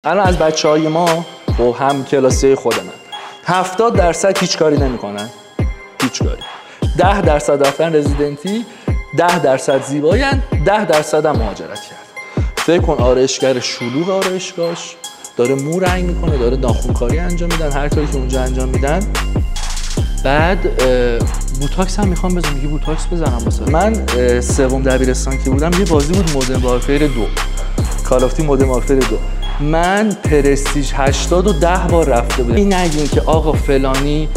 الان از بچه‌های ما و هم کلاسی خود من 70% هیچ کاری نمی‌کنن. هیچ کاری. 10% رفتن رزیدنتی، 10% زیبایین، 10% هم مهاجرت کرد. فکر کن آرایشگر شلوغ آرایشگاهش داره مو رنگ میکنه، داره ناخن‌کاری انجام میدن، هر کاری که اونجا انجام میدن. بعد بوتاکس هم میخوام بزنم، میگه بوتاکس بزنم واسه من. سوم دبیرستان که بودم یه بازی بود مودرن وارفیر 2، کال آف دیوتی مودرن وارفیر 2. من پرستیژ 80 و 10 بار رفته بودم. این نگین که آقا فلانی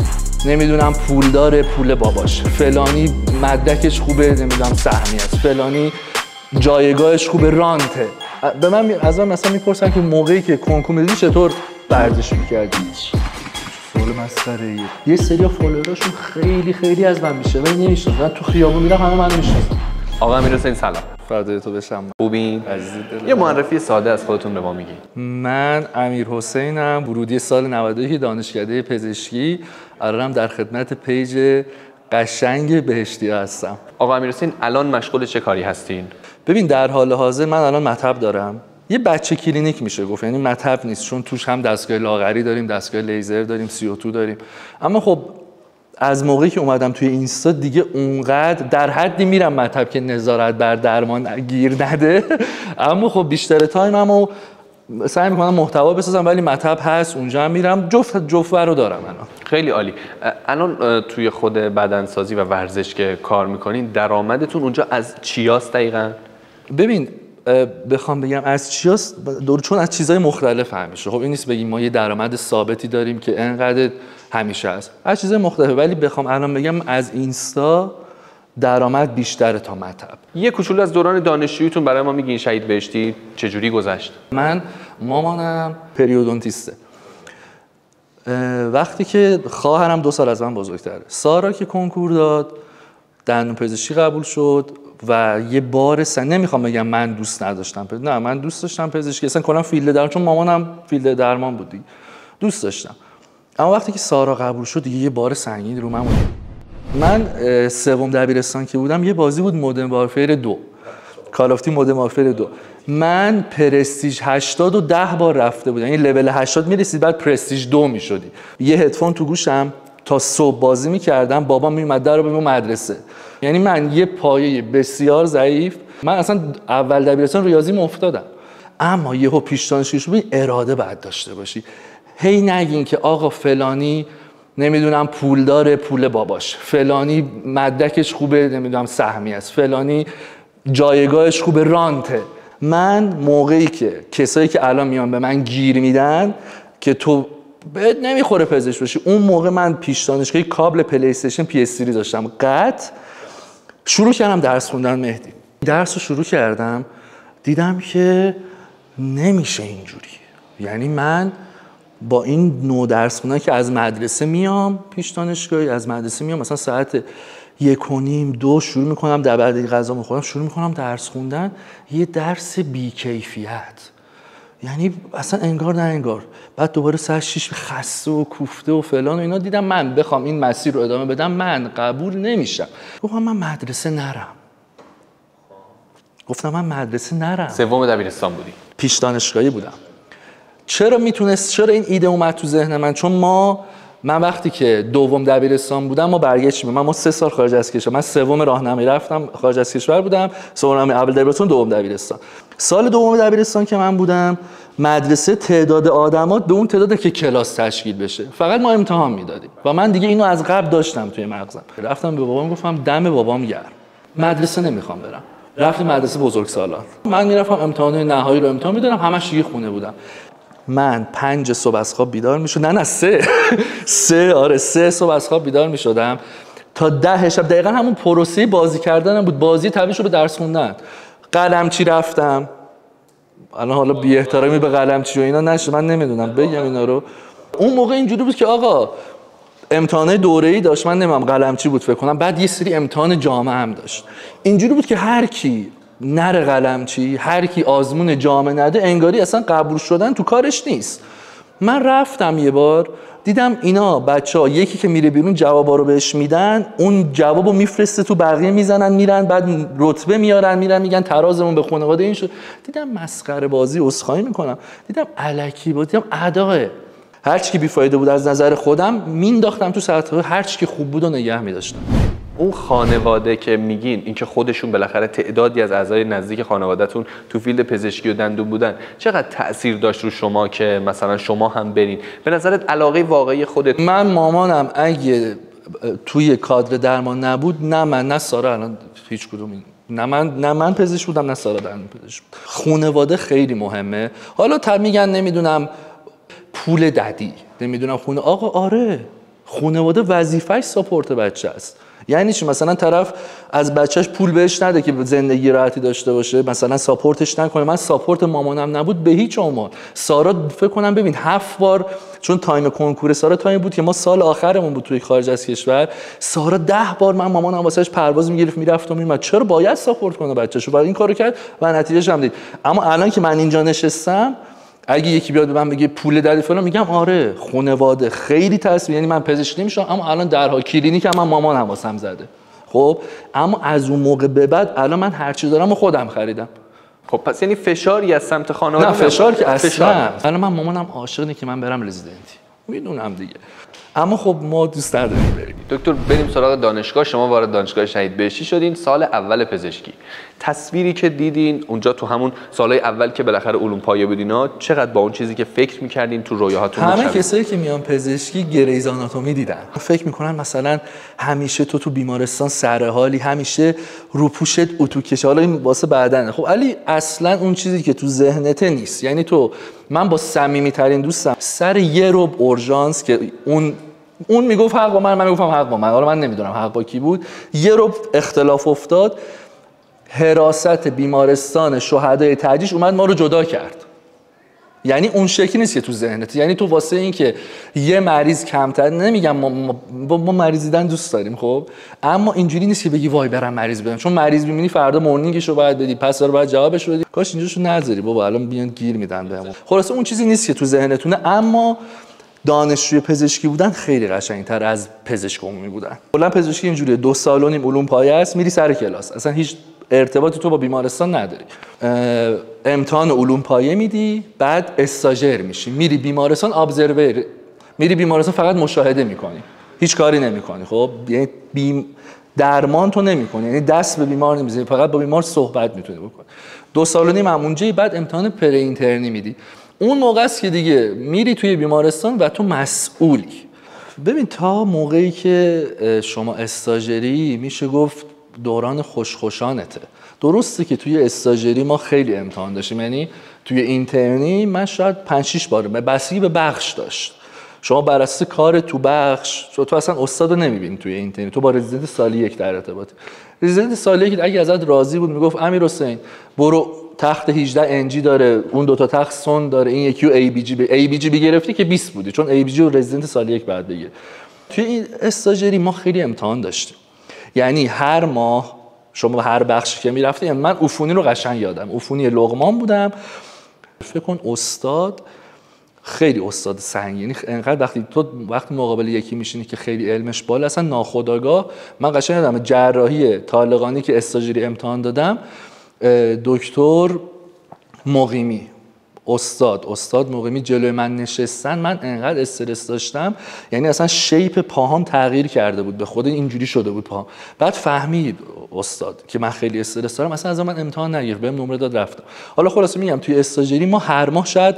نمیدونم پول داره، پول باباش، فلانی مدرکش خوبه، نمیدونم سهمی است، فلانی جایگاهش خوبه، رانته. به من از من مثلا میپرسن که موقعی که کنکور میدی چطور ورزش میکردی؟ فول مسخره. یه سری فالووراشون خیلی از من میشه ولی نمیشناسن. من تو خیابون میرم همه منو میشناسن. آقا امیرحسین سلام. فدای تو بشم. خوبین؟ عزیز دلم. یه معرفی ساده از خودتون به ما میگین. من امیرحسینم، ورودی سال 91 دانشکده پزشکی. الانم در خدمت پیج قشنگ بهشتی هستم. آقا امیرحسین الان مشغول چه کاری هستین؟ ببین در حال حاضر من الان مطب دارم. یه بچه کلینیک میشه گفت، یعنی مطب نیست چون توش هم دستگاه لاغری داریم، دستگاه لیزر داریم، CO2 داریم. اما خب از موقعی که اومدم توی اینستا دیگه اونقدر در حدی میرم مطب که نظارت بر درمان گیر نده. اما خب بیشتر تایممو سعی میکنم محتوا بسازم ولی مطب هست، اونجا هم میرم. جفت رو دارم الان. خیلی عالی. الان توی خود بدنسازی و ورزش که کار میکنین درآمدتون اونجا از چیاست دقیقاً؟ ببین بخوام بگم از چیاست، چون از چیزهای مختلف همیشه. خب این نیست بگیم ما یه درآمد ثابتی داریم که انقدر همیشه هست، از چیزهای مختلف. ولی بخوام الان بگم از اینستا درآمد بیشتره تا مطب. یه کوچولو از دوران دانشجوییتون برای ما میگین شهید بهشتی چجوری گذشت؟ من مامانم پریودونتیسته. وقتی که خواهرم 2 سال از من بزرگتره، سارا که کنکور داد دندون پزشکی قبول شد و یه بار نمیخوام بگم من دوست نداشتم، نه من دوست داشتم پزشکی، اصلا کلا فیلد درمان، چون مامانم فیلد درمان بود دیگه، دوست داشتم. اما وقتی که سارا قبول شد دیگه یه بار سنگین رو من بود. من سوم دبیرستان که بودم یه بازی بود مودرن وارفیر 2، کال آف دیوتی مودرن وارفیر 2. من پرستیژ 80 و 10 بار رفته بودم، یعنی لول 80 میرسید بعد پرستیژ 2 میشدی. یه هدفون تو گوشم تا صبح بازی میکردم، بابام میومد در رو به مدرسه. یعنی من یه پایه بسیار ضعیف، من اصلا اول دبیرستان ریاضی افتادم. اما یهو پیش دانشگاهی شدی اراده باید داشته باشی. هی نگین که آقا فلانی نمیدونم پول داره، پول باباش، فلانی مدرکش خوبه، نمیدونم سهمی است، فلانی جایگاهش خوبه، رانته. من موقعی که کسایی که الان میان به من گیر میدن که تو بهت نمیخوره پزشک باشی، اون موقع من پیش دانشگاهی کابل پلی استیشن PS3 داشتم، قطع شروع کردم درس خوندن. مهدی درس رو شروع کردم دیدم که نمیشه اینجوری. یعنی من با این نوع درس خوندن که از مدرسه میام پیش دانشگاهی، از مدرسه میام مثلا ساعت 1:30-2 شروع میکنم، در بعد غذا میخورم شروع میکنم درس خوندن، یه درس بی‌کیفیت، یعنی اصلا انگار نه انگار. بعد دوباره ساعت 6 خسته و کوفته و فلان و اینا. دیدم من بخوام این مسیر رو ادامه بدم من قبول نمیشم. گفتم من مدرسه نرم. سوم دبیرستان بودی؟ پیش دانشگاهی بودم. چرا این ایده اومد تو ذهن من؟ چون من وقتی که دوم دبیرستان بودم ما برگشتیم، ما 3 سال خارج از کشور، من سوم راهنمایی رفتم خارج از کشور بودم، سوم اول دبیرستان، دوم دبیرستان. سال دوم دبیرستان که من بودم مدرسه تعداد آدما به اون تعداد که کلاس تشکیل بشه، فقط ما امتحان میدادیم و من دیگه اینو از قبل داشتم توی مغزم. رفتم به بابام گفتم دم بابام گرم، مدرسه نمیخوام برم. رفتیم مدرسه بزرگسالان، من میرفتم امتحان نهایی رو امتحان میدادم، همش یه خونه بودم. من 5 صبح از خواب بیدار میشدم، 3 صبح از خواب بیدار میشدم تا 10 شب. دقیقاً همون پروسه بازی کردنم بود، بازی تبدیل شد به درس خوندن. قلمچی رفتم، الان حالا بی احترامی به قلمچی و اینا نشه، من نمیدونم بگم اینا رو. اون موقع اینجوری بود که آقا امتحانات دوره‌ای داشت، من نمیدونم قلمچی بود فکر کنم، بعد یه سری امتحان جامعه هم داشت. اینجوری بود که هر کی نره قلمچی، هر کی آزمون جامعه نده انگاری اصلا قبول شدن تو کارش نیست. من رفتم یه بار دیدم اینا بچه‌ها یکی که میره بیرون جوابا رو بهش میدن، اون جوابو میفرسته تو بقیه میزنن میرن، بعد رتبه میارن میرن میگن ترازمون به خانواده این شد. دیدم مسخره بازی، عذرخواهی میکنم، دیدم الکی بود، دیدم اداه هر چی که بیفایده بود از نظر خودم مینداختم تو سطح، هر چی که خوب بود و نگه می‌داشتم. اون خانواده که میگین اینکه خودشون بالاخره تعدادی از اعضای نزدیک خانواده‌تون تو فیلد پزشکی و دندون بودن، چقدر تأثیر داشت رو شما که مثلا شما هم برین؟ به نظرت علاقه واقعی خودت؟ من مامانم اگه توی کادر درمان نبود، نه من نه سارا الان هیچ کدوم، نه من پزشک بودم نه سارا دندون پزشک بود. خانواده خیلی مهمه. حالا میگن نمیدونم پول ددی، نمیدونم خونه، آقا آره خانواده وظیفه‌اش ساپورت بچه است. یعنی چی؟ مثلا طرف از بچهش پول بهش نده که زندگی راحتی داشته باشه، مثلا ساپورتش نکنه. من ساپورت مامانم نبود به هیچ عنوان. سارا فکر کنم ببین 7 بار، چون تایم کنکور سارا تایم بود که ما سال آخرمون بود توی خارج از کشور، سارا 10 بار من مامانم واسش پرواز میگرفت میرفت و میومد. چرا باید ساپورت کنه بچه‌شو؟ بعد این کارو کرد و نتیجهش هم دید. اما الان که من اینجا نشستم، اگه یکی بیاد به من بگه پول دادی فلان، میگم آره خانواده خیلی تاثیر. یعنی من پزشک نمیشم اما الان درها کلینیک هم من مامانم واسم زده. خب اما از اون موقع به بعد الان من هر چی دارم و خودم خریدم. خب پس یعنی فشاری از سمت خانواده؟ نه فشار که اصلا. الان من مامانم عاشقه که من برم رزیدنتی، میدونم دیگه، اما خب ما دوست نداریم بریم. دکتر بریم سراغ دانشگاه. شما وارد دانشگاه شهید بهشتی شدین سال اول پزشکی. تصویری که دیدین اونجا تو همون سالهای اول که بالاخره علوم پایه بودینا، چقدر با اون چیزی که فکر می‌کردین تو رویاهاتون؟ همه کسایی که میان پزشکی گریز آناتومی دیدن، فکر میکنن مثلا همیشه تو بیمارستان سر حالی، همیشه روپوشت اتو کشه، حالا این واسه بعدنه. خب علی اصلا اون چیزی که تو ذهنت نیست. یعنی من با صمیمیترین دوستم سر یه ربع اورژانس که اون میگفت حق با من میگفتم حق با من، حالا من نمیدونم حق با کی بود، یه ربع اختلاف افتاد، حراست بیمارستان شهدای ترجیح اومد ما رو جدا کرد. یعنی اون شکلی نیست که تو ذهنت. یعنی تو واسه این که یه مریض کمتر، نمیگم ما مریض دیدن دوست داریم خب، اما اینجوری نیست که بگی وای برم مریض بدم، چون مریض میبینی فردا مورنینگشو باید بدی، پس رو باید جوابش بدی. کاش اینجاشو نذاری بابا، الان بیان گیر میدن بهمون. خلاصه اون چیزی نیست که تو ذهنتونه. اما دانشجوی پزشکی بودن خیلی قشنگ‌تر از پزشک عمومی بودن. کلا پزشکی اینجوریه، 2 سال و نیم علوم پایه است، میری سر کلاس، اصلا هیچ ارتباطی تو با بیمارستان نداری. امتحان علوم پایه میدی، بعد استاژر میشی، میری بیمارستان ابزرور، میری بیمارستان فقط مشاهده میکنی، هیچ کاری نمیکنی. خب یعنی درمان تو نمیکنی، یعنی دست به بیمار نمیزنی، فقط با بیمار صحبت میتونی بکنی. 2 سال و نیم اونجایی، بعد امتحان پره اینترنی میدی. اون موقع است که دیگه میری توی بیمارستان و تو مسئولی. ببین تا موقعی که شما استاژری میشه گفت دوران خوشخوشانته. درسته که توی استاژری ما خیلی امتحان داشتیم، یعنی توی اینترنی من شاید 5-6 بار بستگی به بخش داشت. شما بر اساس کار تو بخش تو اصلا استادو نمیبینی توی اینترنی، تو با رزیدنت سال 1 در ارتباطی. رزیدنت سال 1 اگه ازت راضی بود میگفت امیر حسین برو تخت 18 انجی داره، اون 2 تا تخت سون داره، این یکی رو ای بی جی بگرفتی که 20 بودی، چون ای بی جی رو رزیدنت سال 1 بعد بگیر. توی این استاژری ما خیلی امتحان داشتیم. یعنی هر ماه شما هر بخشی که میرفتی، یعنی من عفونی رو قشنگ یادم، عفونی لقمان بودم. فکر کن استاد خیلی استاد سنگینی، انقدر وقتی مقابل یکی میشینی که خیلی علمش بالا، اصلا ناخودآگاه من قشنگ یادم جراحی طالقانی که استاژری امتحان دادم، دکتر مقیمی استاد مقیمی جلوی من نشستن، من انقدر استرس داشتم، یعنی اصلا شیپ پاهام تغییر کرده بود، به خود اینجوری شده بود پاهام. بعد فهمید استاد که من خیلی استرس دارم، اصلا از من امتحان نگرفت، بهم نمره داد رفتم. حالا خلاصه میگم توی استاژری ما هر ماه شاید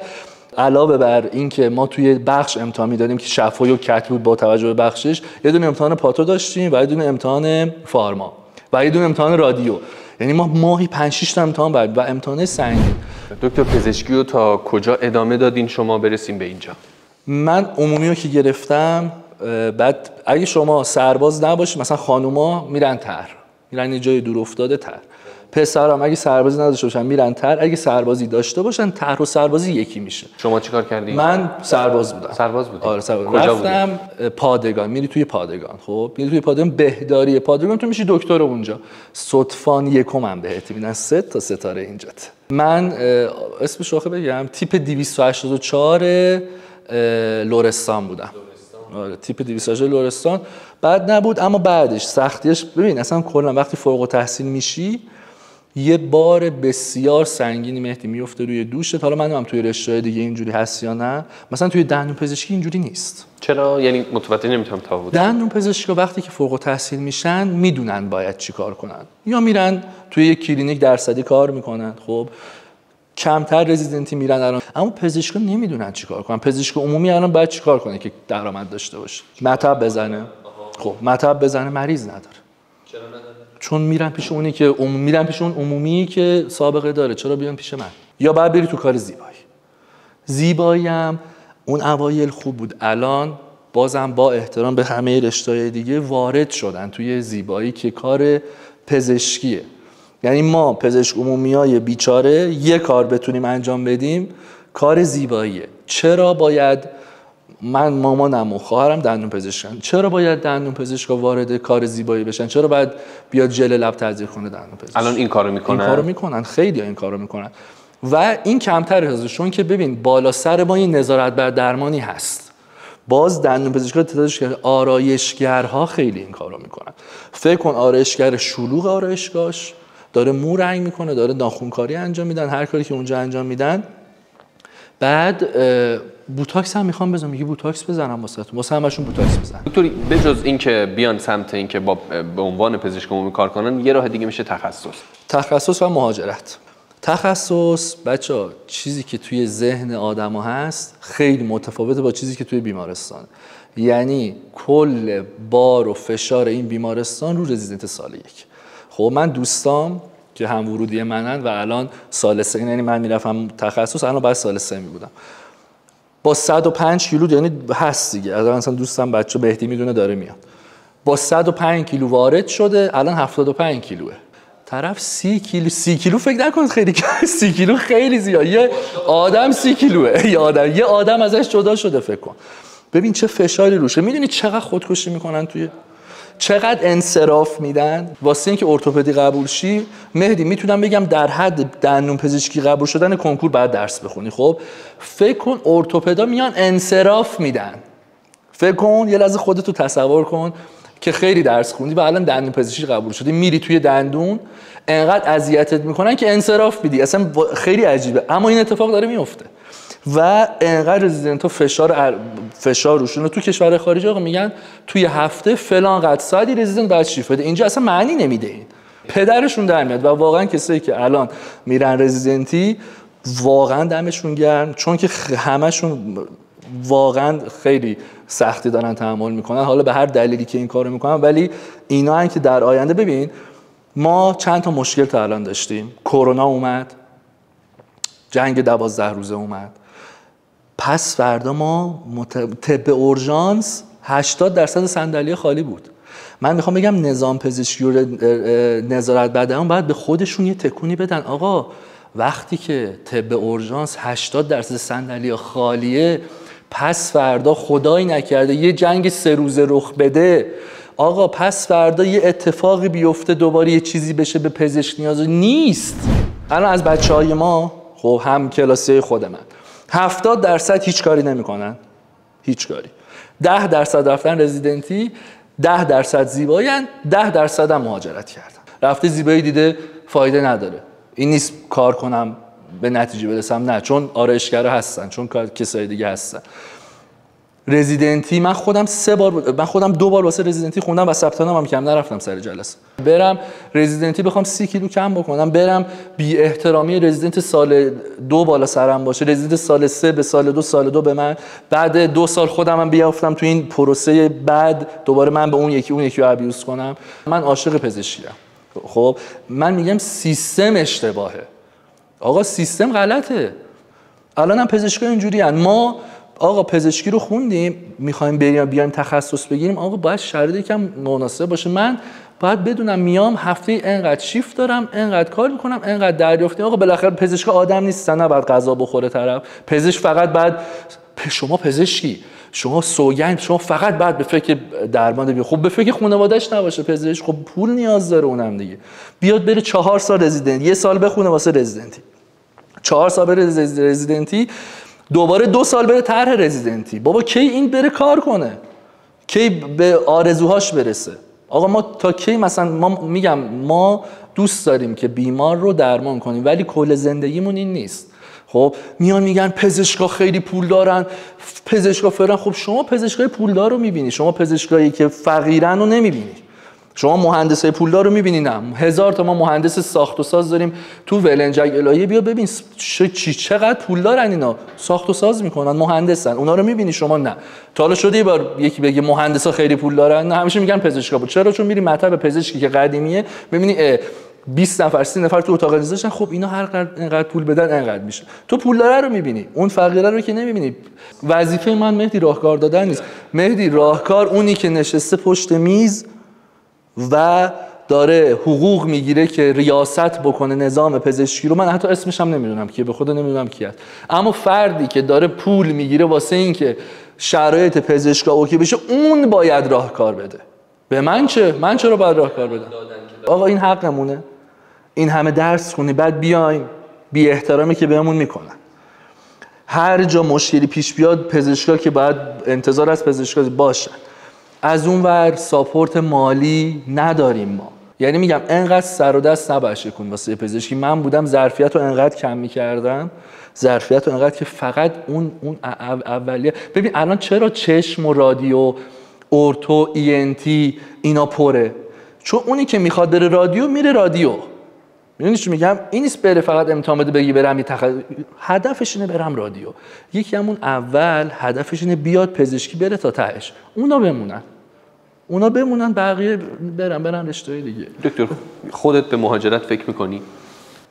علاوه بر این که ما توی بخش امتحان میدادیم که شفوی و کت بود با توجه به بخشش، یه دونه امتحان پاتو داشتیم و یه دونه امتحان فارما و یه دونه امتحان رادیو. یعنی ما ماهی 5-6 تا امتحان بعد و امتحان سنگین. دکتر پزشکی رو تا کجا ادامه دادین شما برسیم به اینجا؟ من عمومی رو که گرفتم، بعد اگه شما سرباز نباشی، مثلا خانوما میرن یه جای دور افتاده تر، پسرام اگه سربازی نداشته باشن میرن تر، اگه سربازی داشته باشن تر و سربازی یکی میشه. شما چیکار کردین؟ من سرباز بودم. سرباز بودی؟ آره سرباز. رفتم پادگان. میری توی پادگان، خب میری توی پادگان، بهداری پادگان، تو میشی دکتر اونجا. صدفان یکم بهت میدن 3 تا ستاره اینجات. من اسم شاخه بگم، تیپ 284 لرستان بودم. آره تیپ 218 لرستان بد نبود، اما بعدش سختیش ببین اصلا کلا وقتی فارغ التحصیل میشی یه بار بسیار سنگینی مهدی میفته روی دوشت. حالا من هم توی رشته‌های دیگه اینجوری هست یا نه، مثلا توی دندون پزشکی اینجوری نیست. چرا؟ یعنی متوجه نمیتونم تا بود. دندون پزشکا وقتی که فارغ التحصیل میشن میدونن باید چیکار کنن، یا میرن توی یک کلینیک درصدی کار میکنن، خب کمتر رزیدنتی میرن الان. اما پزشکا نمیدونن چیکار کنن. پزشک عمومی الان باید چیکار کنه که درآمد داشته باشه؟ مطب بزنه. خب مطب بزنه مریض نداره. چرا نداره؟ چون میرن پیش اونی که میرن پیش اون عمومی که سابقه داره. چرا بیان پیش من؟ یا بعد بری تو کار زیبایی هم اون اوایل خوب بود، الان بازم با احترام به همه رشته‌های دیگه وارد شدن توی زیبایی که کار پزشکیه. یعنی ما پزشک عمومیای بیچاره یه کار بتونیم انجام بدیم، کار زیباییه. چرا باید من مامانم و خواهرم دندون پزشکن، چرا باید دندون پزشکا وارد کار زیبایی بشن؟ چرا باید بیاد ژل لب تزریق کنه دندون پزشک؟ الان این کارو میکنن. این کارو میکنن، خیلی این کارو میکنن و این کمتر هست، چون که ببین بالا سر ما این نظارت بر درمانی هست. باز دندون پزشکا تعدادش که آرایشگرها خیلی این کارو میکنن. فکر کن آرایشگر شلوغ آرایشگاهش داره مو رنگ میکنه، داره ناخونکاری انجام میدن، هر کاری که اونجا انجام میدن. بعد بوتاکس هم میخوام بزنم، میگه بوتاکس بزنم واسه همشون بوتاکس بزنم. دکتر بجز این که بیان سمت این که به عنوان پزشک عمومی کار کنن، یه راه دیگه میشه تخصص و مهاجرت. تخصص بچه‌ها چیزی که توی ذهن آدم‌ها هست خیلی متفاوته با چیزی که توی بیمارستان. یعنی کل بار و فشار این بیمارستان رو رزیدنت سال 1. خب من دوستام که هم ورودی منن و الان سال 3، یعنی من میرفتم تخصص الان بعد سال 3 میبودم، با 105 کیلو، یعنی هست دیگه، الان مثلا دوستم بچه مهدی میدونه داره میاد، با 105 کیلو وارد شده، الان 75 کیلوه. طرف 30 کیلو فکر نکنید خیلی 30 کیلو خیلی زیاد. یه آدم 30 کیلوه، یه آدم ازش جدا شده. فکر کن ببین چه فشاری روشه. میدونی چقدر خودکشی میکنن توی، چقدر انصراف میدن واسه اینکه ارتوپدی قبول شی. مهدی میتونم بگم در حد دندون پزشکی قبول شدن کنکور بعد درس بخونی. خب فکر کن ارتوپدا میان انصراف میدن. فکر کن یه لحظه خودتو تصور کن که خیلی درس خوندی و الان دندون پزشکی قبول شدی، میری توی دندون انقدر اذیتت میکنن که انصراف میدی. اصلا خیلی عجیبه، اما این اتفاق داره میفته و انقدر رزیدنت‌ها فشار روشونه. تو کشور خارجی آقا میگن توی هفته فلان قد ساعتی رزیدنت باید شیفت بده. اینجا اصلا معنی نمیده، این پدرشون در میاد. و واقعا کسایی که الان میرن رزیدنتی واقعا دمشون گرم، چون که همشون واقعا خیلی سختی دارن تحمل میکنن، حالا به هر دلیلی که این کارو میکنن. ولی اینا هم که در آینده، ببین ما چند تا مشکل تا الان داشتیم. کرونا اومد، جنگ 12 روزه اومد، پس فردا ما طب اورژانس 80% صندلی خالی بود. من میخوام بگم نظام پزشکی و نظارت بدن باید به خودشون یه تکونی بدن. آقا وقتی که طب اورژانس 80% صندلی خالیه، پس فردا خدایی نکرده یه جنگ 3 روزه رخ بده، آقا پس فردا یه اتفاقی بیفته دوباره یه چیزی بشه، به پزشک نیاز نیست. الان از بچهای ما، خب هم کلاسی خود من، 70% هیچ کاری نمیکنن، هیچ کاری. 10% رفتن رزیدنتی، 10% زیبایی، 10% هم مهاجرت کردن. رفته زیبایی دیده فایده نداره، این نیست کار کنم به نتیجه برسم، نه، چون آرایشگرا هستن، چون کسای دیگه هستن. رزیدنتی من خودم 2 بار واسه رزیدنتی خوندم و ثبت نامم کم نرفتم سر جلسه. برم رزیدنتی بخوام 30 کیلو کم بکنم، برم بی احترامی رزیدنت سال 2 بالا سرم باشه، رزیدنت سال 3 به سال 2 به من، بعد 2 سال خودم هم بیافتم تو این پروسه، بعد دوباره من به اون یکی رو ابیوز کنم. من عاشق پزشکیم. خب من میگم سیستم اشتباهه. آقا سیستم غلطه. الان هم پزشکا اینجوریان. ما آقا پزشکی رو خوندیم، میخوایم بیایم تخصص بگیریم، آقا باید شرایط یکم مناسب باشه. من باید بدونم میام هفته اینقدر شیفت دارم، اینقدر کار میکنم، اینقدر دریافتی. آقا بالاخره پزشک آدم نیستن، نباید غذا بخوره طرف. پزشک فقط بعد شما پزشکی، شما سوگند، شما فقط بعد به فکر درمان بی، خب به فکر خانواده‌اش نباشه پزشک، خب پول نیاز داره اونم دیگه. بیاد بره 4 سال رزیدنت، 1 سال بخونه واسه رزیدنتی، 4 سال بره رزیدنتی، دوباره 2 سال بره طرح رزیدنتی. بابا کی این بره کار کنه، کی به آرزوهاش برسه؟ آقا ما تا کی مثلا ما دوست داریم که بیمار رو درمان کنیم ولی کل زندگیمون این نیست. خب میان میگن پزشکا خیلی پول دارن، پزشکا فلان. خب شما پزشکای پولدار رو میبینی، شما پزشکایی که فقیرن رو نمیبینی. شما مهندسای پولدار رو میبینی؟ نه. 1000 تا ما مهندس ساخت و ساز داریم تو ولنجک الهی، بیا ببین چقدر پولدارن اینا، ساخت و ساز میکنن، مهندسن. اونا رو میبینی شما؟ نه. تا حالا شده یه بار یکی بگه مهندسا خیلی پول دارن؟ نه، همیشه میگن پزشکا بود. چرا؟ چون میری مطب پزشکی که قدیمیه میبینی 20 نفر 30 نفر تو اتاق نشستن، خب اینا هر اینقدر پول بدن اینقدر میشه. تو پولدار رو میبینی، اون فقیره رو که نمیبینی. وظیفه من مهدی راهکار دادن نیست. مهدی راهکار اونی که نشسته پشت میز و داره حقوق میگیره که ریاست بکنه نظام پزشکی رو. من حتی اسمش هم نمیدونم کیه، به خدا نمیدونم کیه، اما فردی که داره پول میگیره واسه این که شرایط پزشکا اوکی بشه، اون باید راهکار بده. به من چه؟ من چرا باید راهکار بدم؟ آقا این حقمونه. این همه درس خونی بعد بیایم بی احترامی که بهمون میکنن. هر جا مشکلی پیش بیاد پزشکا که باید انتظار از پزشکا باشن. از اون ور ساپورت مالی نداریم ما. یعنی میگم انقدر سر و دست نباید شکون واسه پزشکی. من بودم ظرفیت رو انقدر کم میکردم، ظرفیت رو انقدر که فقط اون اولیه. ببین الان چرا چشم و رادیو اورتو ENT اینا پره؟ چون اونی که میخواد بره رادیو میره رادیو. میدونی چی میگم؟ این نیست بره فقط امتحان بده بگی برم هدفش اینه برم رادیو. یکی همون اول هدفش اینه بیاد پزشکی بره تا تهش. اونا بمونن بقیه برن رشته‌های دیگه. دکتر خودت به مهاجرت فکر میکنی؟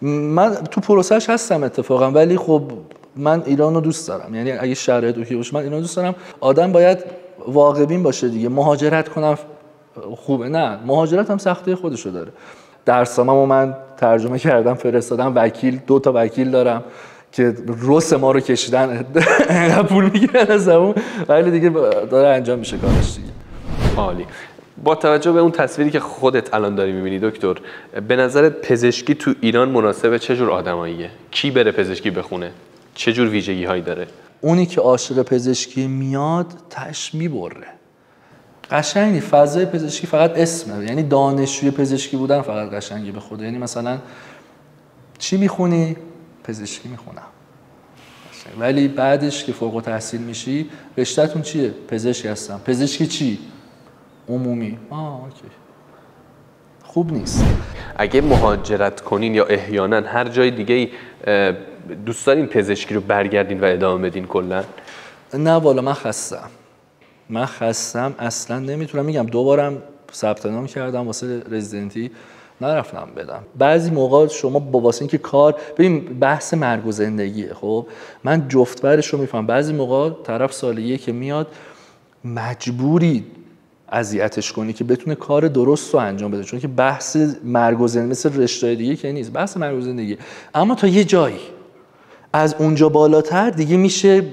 من تو پروسش هستم اتفاقا، ولی خب من ایران رو دوست دارم. یعنی اگه شرایط اوکی باشه من ایران دوست دارم. آدم باید واقع بین باشه دیگه. مهاجرت کنم خوبه؟ نه، مهاجرت هم سختی خودشو داره. درسامو من ترجمه کردم فرستادم، وکیل 2 تا وکیل دارم که روس ما رو کشیدن، انقدر پول میگیرن از اون، ولی دیگه داره انجام میشه کارش دیگه. عالی. با توجه به اون تصویری که خودت الان داری میبینی دکتر، به نظرت پزشکی تو ایران مناسب چه جور آدماییه؟ کی بره پزشکی بخونه؟ چه جور ویژگی هایی داره؟ اونی که عاشق پزشکی میاد تاش میبره. قشنگی فضای پزشکی فقط اسمه، یعنی دانشجوی پزشکی بودن فقط قشنگی به خدا. یعنی مثلا چی میخونی؟ پزشکی میخونم. ولی بعدش که فوق التحصیل میشی رشته‌تون چیه؟ پزشکی هستم. پزشکی چی؟ عمومی. اوکی. خوب نیست. اگه مهاجرت کنین یا احیانا هر جای دیگه دوست دارین پزشکی رو برگردین و ادامه بدین کلا؟ نه والا من خستم اصلا نمیتونم. میگم دوبارم ثبت نام کردم واسه رزیدنتی نرفتم بدم. بعضی موقع شما با واسه اینکه کار ببین بحث مرگ و زندگیه. خب من جفت‌ورش رو میفهمم. بعضی موقع طرف سال 1 که میاد مجبوری اذیتش کنی که بتونه کار درست رو انجام بده، چون که بحث مرگ و زندگی مثل رشته دیگه که نیست، بحث مرگ و زندگی. اما تا یه جایی از اونجا بالاتر دیگه میشه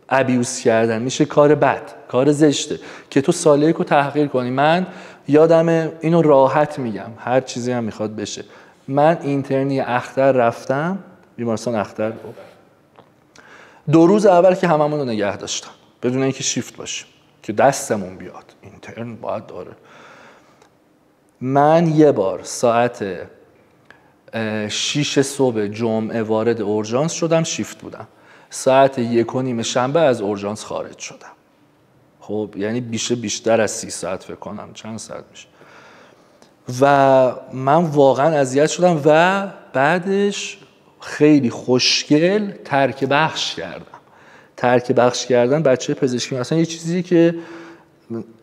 ابیوز کردن، میشه کار بد، کار زشته که تو سال 1 رو تحقیر کنی. من یادمه، اینو راحت میگم، هر چیزی هم میخواد بشه، من اینترنی اختر رفتم بیمارستان اختر. 2 روز اول که هممون رو نگه داشتم بدون اینکه شیفت باشیم که دستمون بیاد، اینترن باید داره. من یه بار ساعت 6 صبح جمعه وارد اورژانس شدم، شیفت بودم. ساعت 1:30 شنبه از اورژانس خارج شدم. خب یعنی بیشتر از 30 ساعت فکر کنم، چند ساعت میشه. و من واقعا اذیت شدم و بعدش خیلی خوشگل ترک بخش کردم. ترک بخش کردن بچه پزشکی اصلا یه چیزی که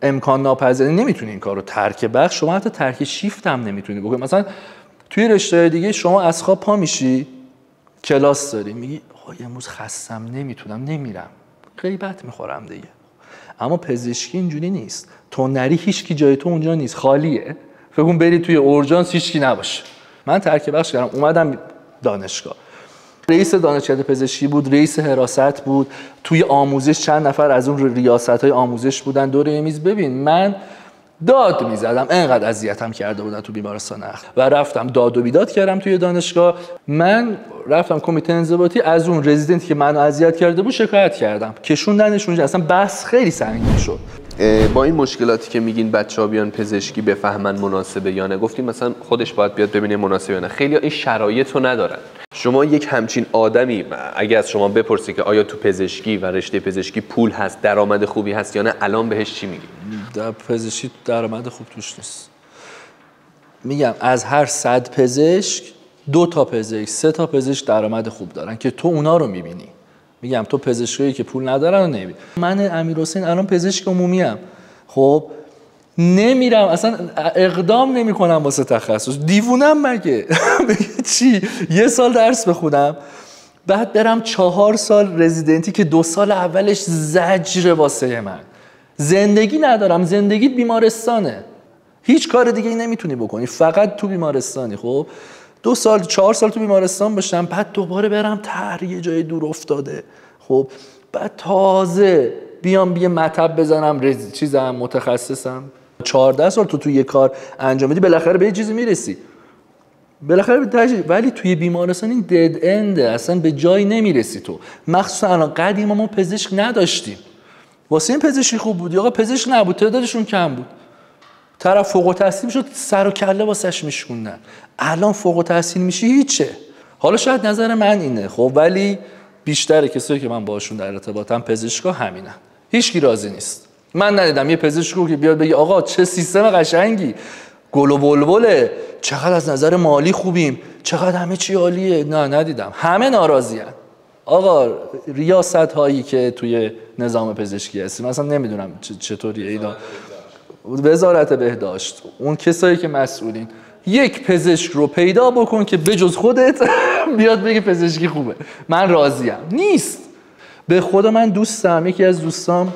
امکان ناپذیره، نمیتونی این کارو ترک بخش. شما حتی ترک شیفت هم نمیتونی بکنی. مثلا توی رشته دیگه شما از خواب پا میشی، کلاس داری، میگی آقا امروز خستم نمیتونم، نمیرم، غیبت میخورم دیگه. اما پزشکی اینجوری نیست. تو نری هیچکی جای تو اونجا نیست، خالیه. فکر کن بری توی اورژانس هیچکی نباشه. من ترک بخش کردم، اومدم دانشگاه. رئیس دانشکده پزشکی بود، رئیس حراست بود، توی آموزش چند نفر از اون ریاست‌های آموزش بودن دور میز. ببین من داد میزدم، انقدر اذیتم کرده بودن تو بیمارستان عقل و رفتم داد و بیداد کردم توی دانشگاه. من رفتم کمیته انضباطی، از اون رزیدنتی که منو اذیت کرده بود شکایت کردم، کشوندنش اونجا، اصلا بحث خیلی سنگین شد. با این مشکلاتی که میگین بچه‌ها بیان پزشکی بفهمن مناسبه یا نه، گفتیم مثلا خودش باید بیاد ببینه مناسبه یا نه، خیلی این شرایط رو ندارن. شما یک همچین آدمی اگه از شما بپرسی که آیا تو پزشکی و رشته پزشکی پول هست، درآمد خوبی هست یا نه، الان بهش چی میگی؟ در پزشکی درآمد خوب توش نیست. میگم از هر 100 پزشک 2 تا پزشک 3 تا پزشک درآمد خوب دارن که تو اونا رو میبینی. میگم تو پزشکایی که پول ندارن رو نمیبینی. من امیرحسین الان پزشک عمومی ام، خب نمیرم اصلا اقدام نمیکنم واسه تخصص. دیوونم مگه؟ چی 1 سال درس بخونم بعد برم 4 سال رزیدنتی که 2 سال اولش زجر واسه من. زندگی ندارم، زندگی بیمارستانه، هیچ کار دیگه ای نمیتونی بکنی، فقط تو بیمارستانی. خب 2 سال 4 سال تو بیمارستان باشم، بعد دوباره برم یه جای دور افتاده، خب بعد تازه بیام یه مطب بزنم چیزم متخصصم. 14 سال تو یه کار انجام بدی بالاخره به یه چیزی میرسی، بالاخره به تجربه. ولی توی بیمارستان این دد انده، اصلا به جایی نمیرسی تو. مخصوصا الان قدیما ما پزشک نداشتیم، واسه این پزشکی خوب بود، آقا پزشک نبود، تعدادشون کم بود، طرف فوق التحصیل شد سر و کله واسش میشکوندن. الان فوق التحصیل میشی هیچه. حالا شاید نظر من اینه، خب ولی بیشتر کسایی که من باشون در ارتباطم پزشکا همینن، هیچکی راضی نیست. من ندیدم یه پزشکو که بیاد بگه آقا چه سیستم قشنگی، گل و بلبله، چقدر از نظر مالی خوبیم، چقدر همه چی عالیه. نه ندیدم، همه ناراضیان. آقا ریاست هایی که توی نظام پزشکی هستیم مثلا نمیدونم چطوریه اینا، وزارت بهداشت، اون کسایی که مسئولین، یک پزشک رو پیدا بکن که بجز خودت بیاد بگه پزشکی خوبه من راضیم. نیست. به خدا من دوستم، یکی از دوستام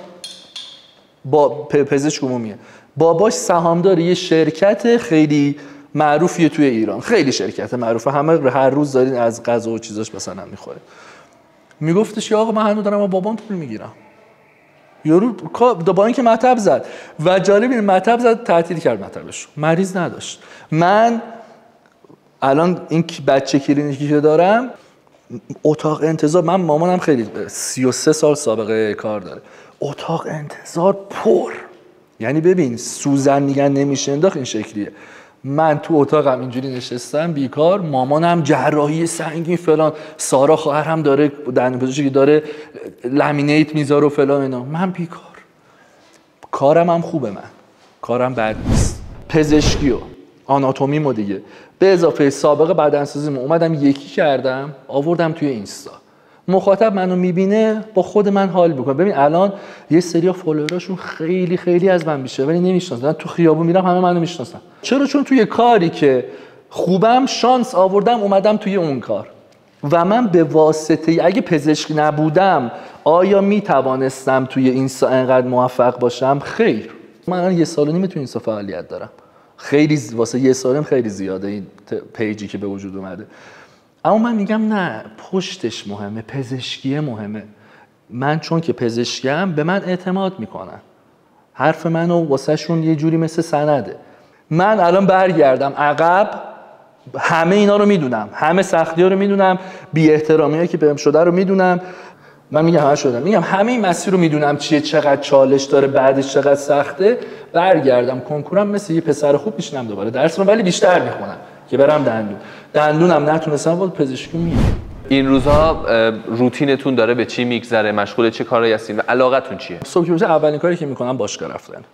با پزشک عمومیه، باباش سهامدار یه شرکت خیلی معروفیه توی ایران، خیلی شرکت معروفه، همه هر روز دارین از غذا و چیزاش مثلا میخوره. میگفتش آقا من هنوز دارم با بابام پول میگیرم. یارو با اینکه مطب زد و جالب این مطب زد تعطیل کرد مطبش، مریض نداشت. من الان این بچه کلینیکی که دارم اتاق انتظار، من مامانم خیلی 33 سال سابقه کار داره، اتاق انتظار پر، یعنی ببین سوزن میگن نمیشه انداخت این شکلیه. من تو اتاقم اینجوری نشستم بیکار، مامانم جراحی سنگین فلان، سارا خواهرم داره دندونپزشکی داره لامینیت میذاره و فلان اینا، من بیکار. کارم هم خوبه، من کارم بد نیست، پزشکی و آناتومی مو دیگه به اضافه سابقه بدنسازی اومدم یکی کردم آوردم توی اینستا. مخاطب منو میبینه با خود من حال میکنه. ببین الان یه سری فالووراشون خیلی خیلی از من بیشتره ولی نمیشناسن، تو خیابون میرم همه منو میشناسن. چرا؟ چون توی کاری که خوبم شانس آوردم اومدم توی اون کار و من به واسطه اگه پزشک نبودم آیا میتوانستم توی اینستا انقدر موفق باشم؟ خیر. من الان 1.5 سال توی اینستا فعالیت دارم، خیلی واسه 1 سالم خیلی زیاده این پیجی که به وجود اومده. اما من میگم نه، پشتش مهمه، پزشکی مهمه. من چون که پزشکم به من اعتماد میکنن، حرف منو واسه شون یه جوری مثل سنده. من الان برگردم عقب همه اینا رو میدونم، همه سختی ها رو میدونم، بی احترامی که بهم شده رو میدونم. من میگم همه شدم، میگم همه این مسیر رو میدونم چیه، چقدر چالش داره، بعدش چقدر سخته. برگردم کنکورم مثل یه پسر خوب میشینم دوباره درس رو، ولی بیشتر میخونم که برم دندونم نتونستم بود پزشکی میگم. این روزها روتینتون داره به چی میگذره؟ مشغول چه کارایی هستین و علاقتون چیه؟ صبح که میشه اولین کاری که میکنم باشگاه رفتن،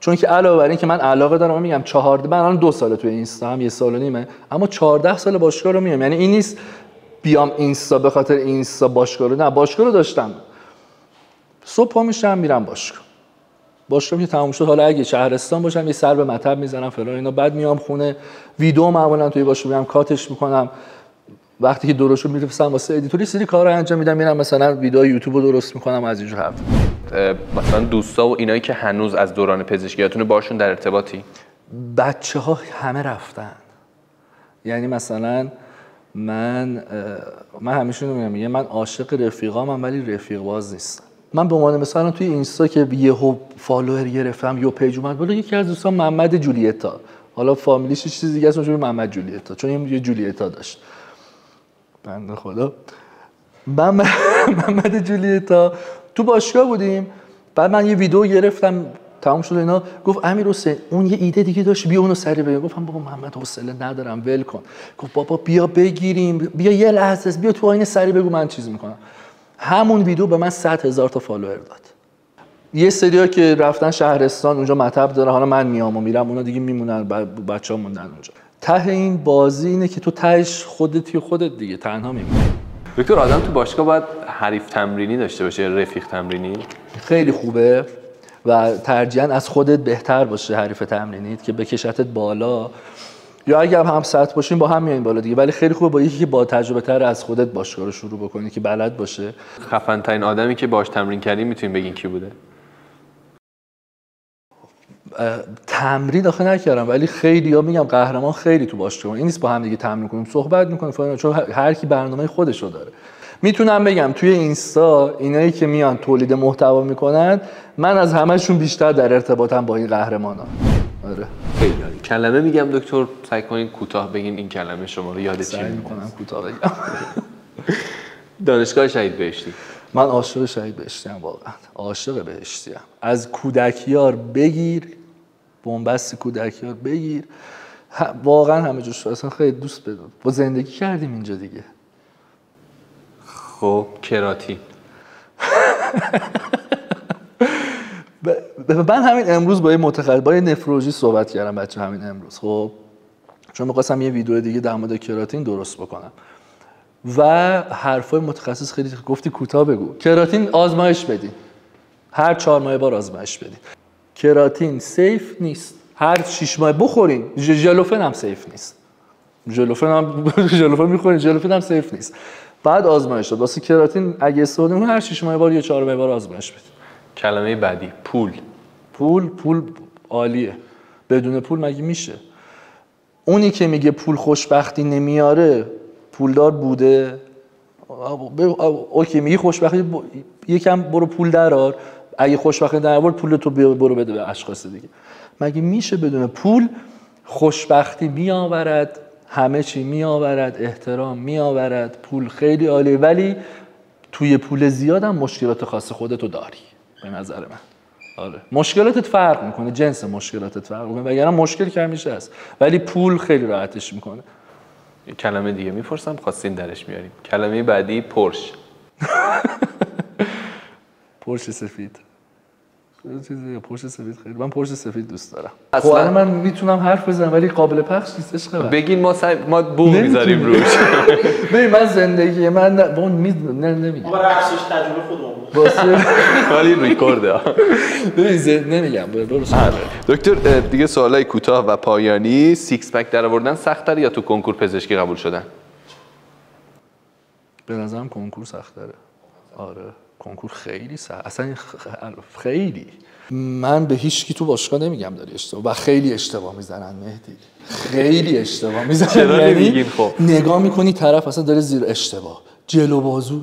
چون که علاوه بر این که من علاقه دارم، میگم 14 من الان 2 ساله توی اینستا هم 1.5 سال اما 14 سال باشگاه رو میام. یعنی این نیست بیام اینستا به خاطر اینستا باشگاه رو، نه باشگاه رو داشتم. صبح پا میشم میرم باشگاه که تموم شد، حالا اگه شهرستان باشم یه سر به مطب میزنم فلان اینا، بعد میام خونه ویدیو معمولا توی باشگاه میام کاتش میکنم، وقتی که درستو میرسم واسه ادیتوری سری کارا انجام میدم، میرم مثلا ویدیو یوتیوب رو درست میکنم از اینجور حرف. مثلا دوستا و اینایی که هنوز از دوران پزشکیاتون باشون در ارتباطی؟ بچه‌ها همه رفتن. یعنی مثلا من همیشه میگم من عاشق رفیقامم ولی رفیق باز نیستم. من به عنوان مثلا توی اینستا که یهو فالوور گرفتم یا پیج اومد بالا، یکی از دوستان محمد جولیتا، حالا فامیلیش چیز دیگه اسمش محمد جولیتا چون یه جولیتا داشت، بنده خدا. محمد جولیتا تو باشگاه بودیم، بعد من یه ویدیو گرفتم تموم شد اینا، گفت امیرحسین اون یه ایده دیگه داشت بیا اونو سریع بگیر. گفتم بابا محمد حوصله ندارم ول کن. گفت بابا بیا بگیریم، بیا یه لحظه بیا تو آینه سریع بگو من چیز میکنم. همون ویدیو به من 100,000 تا فالوور داد. یه سریا که رفتن شهرستان اونجا مطب داره، حالا من میام و میرم، اونا دیگه میمونن، بچه‌ها موندن اونجا. ته این بازی اینه که تو تهش خودت دیگه تنها میمونی. دکتر آدم تو باشگاه باید حریف تمرینی داشته باشه، رفیق تمرینی؟ خیلی خوبه و ترجیحاً از خودت بهتر باشه حریف تمرینیت که بکشتت بالا، یا اگه هم سطح باشین با هم میایین بالا دیگه، ولی خیلی خوبه با یکی که با تجربه تر از خودت باشگاه رو شروع بکنی که بلد باشه. خفن ترین آدمی که باهاش تمرین کردی میتونین بگین کی بوده؟ تمرین آخه نکردم، ولی خیلی‌ها میگم قهرمان خیلی تو باشگاه این نیست با هم دیگه تمرین کنیم صحبت میکنیم فلان، چون هر کی برنامه خودشو داره. میتونم بگم توی اینستا اینایی که میان تولید محتوا میکنن، من از همهشون بیشتر در ارتباطم با این قهرمانا. آره خیلی عالی. کلمه میگم دکتر، سعی کنین کوتاه بگین این کلمه شما رو یاد چی سعی میکنم کوتاه بگم. دانشگاه شهید بهشتی. من عاشق شهید بهشتیم، واقعا عاشق بهشتیم. از کودکیار بگیر، بنبست کودکیار بگیر، واقعا همه جوش اصلا خیلی دوست بدم. با زندگی کردیم اینجا دیگه. خب کراتین. من همین امروز با یه متخصص با یه نفرولوژی صحبت کردم بچه، همین امروز. خب چون می‌خواستم یه ویدیو دیگه در مورد کراتین درست بکنم و حرفای متخصص خیلی گفتی کوتاه بگو. کراتین آزمایش بدین، هر 4 ماه بار آزمایش بدین. کراتین سیف نیست، هر 6 ماه بخورین. ژلوفن هم سیف نیست، ژلوفن میخورین، ژلوفن هم سیف نیست. بعد آزمایش داد واسه کراتین اگه استفاده کنین هر 6 ماه بار یا 4 ماه بار آزمایش بدین. کلمه بعدی پول. پول عالیه، بدون پول مگه میشه؟ اونی که میگه پول خوشبختی نمیاره پولدار بوده؟ اوکی میگی خوشبختی یکم برو پول درار، اگه خوشبختی درآورد پول تو برو بده به اشخاص دیگه. مگه میشه بدون پول خوشبختی میآورد، همه چی میآورد، احترام میآورد، پول خیلی عالیه، ولی توی پول زیاد هم مشکلات خاص خودتو داری به نظر من. آره مشکلاتت فرق میکنه، جنس مشکلاتت فرق میکنه، وگرنه مشکل که همیشه هست، ولی پول خیلی راحتش میکنه. کلمه دیگه میپرسم خواستین درش میاریم. کلمه بعدی پرش. پرش سفید. چیزی پرش سفید خیلی، من پرش سفید دوست دارم. اصلا من میتونم حرف بزنم ولی قابل پخش نیست. عشق بگین ما بوم میذاریم روش. ببین من زندگی من نمیگم. برای افسوس تجربه خودمون. ولی ریکورده. ببین نمیگم. دکتر دیگه سوالای کوتاه و پایانی، سیکس پک درآوردن سخت‌تره یا تو کنکور پزشکی قبول شدن؟ به نظرم کنکور سخت‌تره. آره کنکور خیلی سخت، اصلا خیلی. من به هیچ کی تو باشگاه نمیگم داری اشتباه و خیلی اشتباه میزنن مهدی، خیلی اشتباه میزنن. چرا نمیگین؟ خب نگاه میکنی طرف اصلا داره زیر اشتباه، جلو بازو